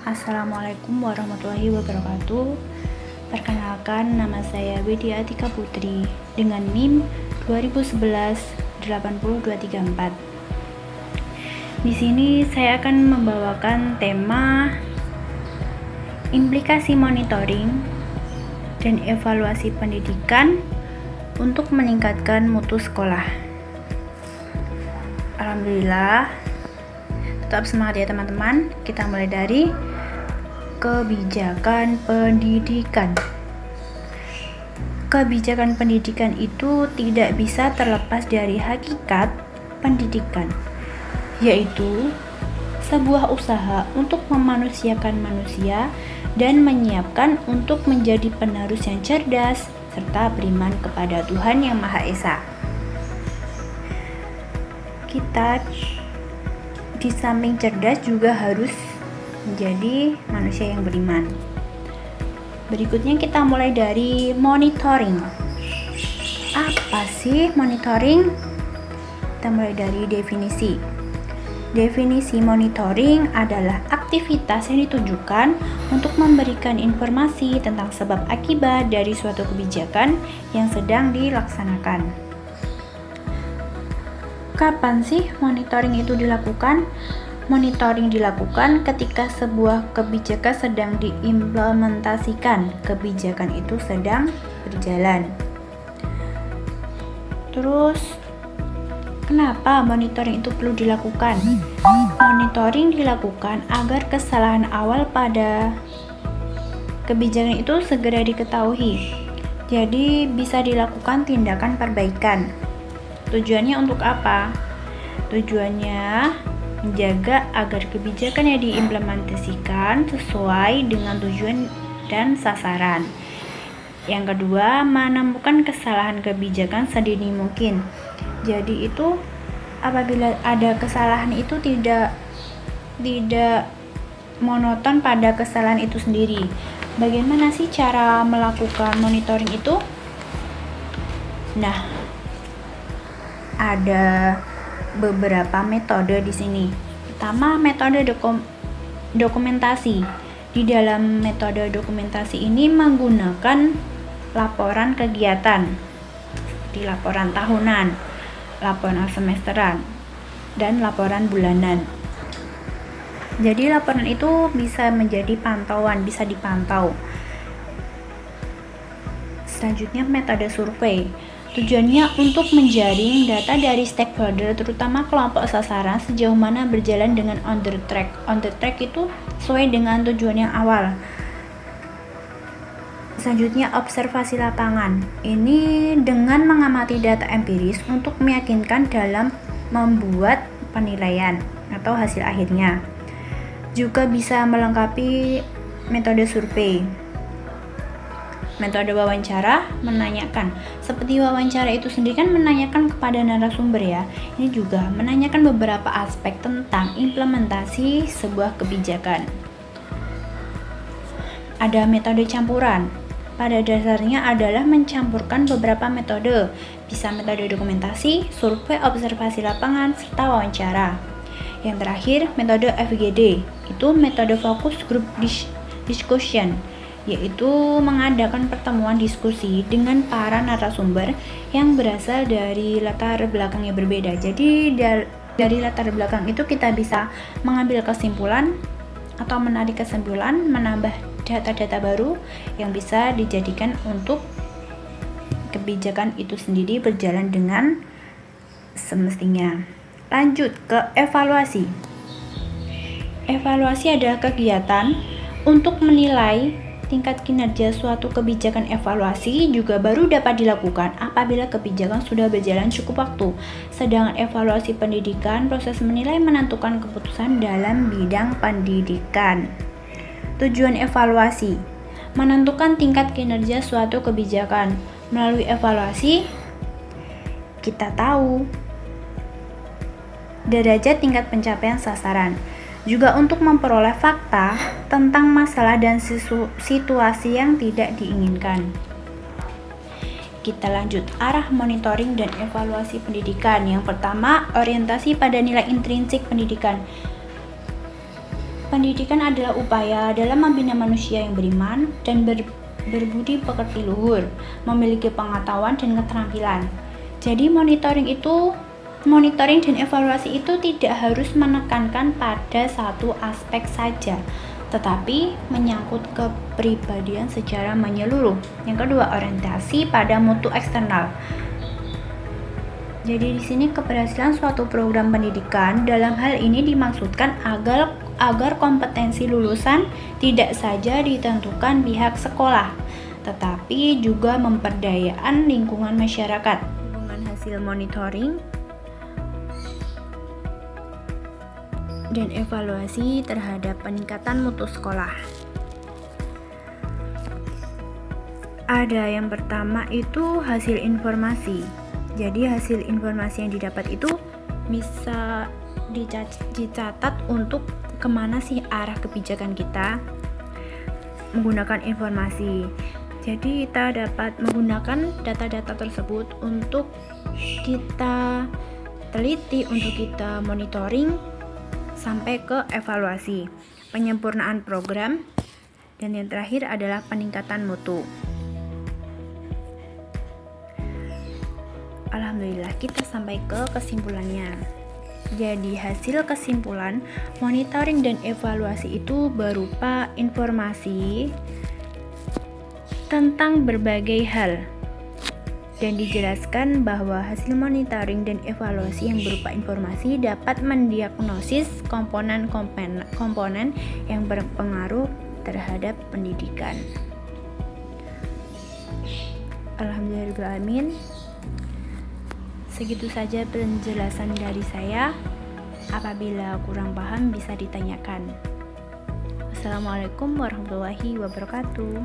Assalamualaikum warahmatullahi wabarakatuh. Perkenalkan, nama saya Widya Atika Putri dengan NIM 2011-80234. Di sini saya akan membawakan tema implikasi monitoring dan evaluasi pendidikan untuk meningkatkan mutu sekolah. Alhamdulillah, tetap semangat ya teman-teman. Kita mulai dari kebijakan pendidikan. Kebijakan pendidikan itu tidak bisa terlepas dari hakikat pendidikan, yaitu sebuah usaha untuk memanusiakan manusia dan menyiapkan untuk menjadi penerus yang cerdas serta beriman kepada Tuhan Yang Maha Esa. Kita di samping cerdas juga harus menjadi manusia yang beriman. Berikutnya kita mulai dari monitoring. Apa sih monitoring? Kita mulai dari definisi. Definisi monitoring adalah aktivitas yang ditujukan untuk memberikan informasi tentang sebab akibat dari suatu kebijakan yang sedang dilaksanakan. Kapan sih monitoring itu dilakukan? Monitoring dilakukan ketika sebuah kebijakan sedang diimplementasikan. Kebijakan itu sedang berjalan. Terus, kenapa monitoring itu perlu dilakukan? Monitoring dilakukan agar kesalahan awal pada kebijakan itu segera diketahui. Jadi, bisa dilakukan tindakan perbaikan. Tujuannya untuk apa? Tujuannya menjaga agar kebijakan yang diimplementasikan sesuai dengan tujuan dan sasaran. Yang kedua, menemukan kesalahan kebijakan sedini mungkin. Jadi itu apabila ada kesalahan itu tidak monoton pada kesalahan itu sendiri. Bagaimana sih cara melakukan monitoring itu? Nah, ada beberapa metode di sini. Pertama, metode dokumentasi. Di dalam metode dokumentasi ini menggunakan laporan kegiatan seperti laporan tahunan, laporan semesteran, dan laporan bulanan. Jadi laporan itu bisa menjadi pantauan, bisa dipantau. Selanjutnya, metode survei. Tujuannya untuk menjaring data dari stakeholder, terutama kelompok sasaran, sejauh mana berjalan dengan on the track. On the track itu sesuai dengan tujuan yang awal. Selanjutnya, observasi lapangan. Ini dengan mengamati data empiris untuk meyakinkan dalam membuat penilaian atau hasil akhirnya. Juga bisa melengkapi metode survei. Metode wawancara, menanyakan. Seperti wawancara itu sendiri kan menanyakan kepada narasumber ya. Ini juga menanyakan beberapa aspek tentang implementasi sebuah kebijakan. Ada metode campuran. Pada dasarnya adalah mencampurkan beberapa metode. Bisa metode dokumentasi, survei, observasi lapangan, serta wawancara. Yang terakhir, metode FGD. Itu metode focus group discussion, yaitu mengadakan pertemuan diskusi dengan para narasumber yang berasal dari latar belakang yang berbeda. Jadi dari latar belakang itu kita bisa mengambil kesimpulan atau menarik kesimpulan, menambah data-data baru yang bisa dijadikan untuk kebijakan itu sendiri berjalan dengan semestinya. Lanjut ke evaluasi. Evaluasi adalah kegiatan untuk menilai tingkat kinerja suatu kebijakan. Evaluasi juga baru dapat dilakukan apabila kebijakan sudah berjalan cukup waktu. Sedangkan evaluasi pendidikan, proses menilai menentukan keputusan dalam bidang pendidikan. Tujuan evaluasi, menentukan tingkat kinerja suatu kebijakan. Melalui evaluasi, kita tahu derajat tingkat pencapaian sasaran. Juga untuk memperoleh fakta tentang masalah dan situasi yang tidak diinginkan. Kita lanjut arah monitoring dan evaluasi pendidikan. Yang pertama, orientasi pada nilai intrinsik pendidikan. Pendidikan adalah upaya dalam membina manusia yang beriman dan berbudi pekerti luhur, memiliki pengetahuan dan keterampilan. Jadi monitoring dan evaluasi itu tidak harus menekankan pada satu aspek saja, tetapi menyangkut kepribadian secara menyeluruh. Yang kedua, orientasi pada mutu eksternal. Jadi di sini keberhasilan suatu program pendidikan dalam hal ini dimaksudkan agar kompetensi lulusan tidak saja ditentukan pihak sekolah, tetapi juga memperdayaan lingkungan masyarakat. Hubungan hasil monitoring dan evaluasi terhadap peningkatan mutu sekolah. Ada yang pertama itu hasil informasi. Jadi hasil informasi yang didapat itu bisa dicatat untuk kemana sih arah kebijakan kita menggunakan informasi. Jadi kita dapat menggunakan data-data tersebut untuk kita teliti, untuk kita monitoring sampai ke evaluasi, penyempurnaan program, dan yang terakhir adalah peningkatan mutu. Alhamdulillah kita sampai ke kesimpulannya. Jadi hasil kesimpulan monitoring dan evaluasi itu berupa informasi tentang berbagai hal, dan dijelaskan bahwa hasil monitoring dan evaluasi yang berupa informasi dapat mendiagnosis komponen-komponen yang berpengaruh terhadap pendidikan. Alhamdulillahirrahmanirrahim. Segitu saja penjelasan dari saya. Apabila kurang paham bisa ditanyakan. Assalamualaikum warahmatullahi wabarakatuh.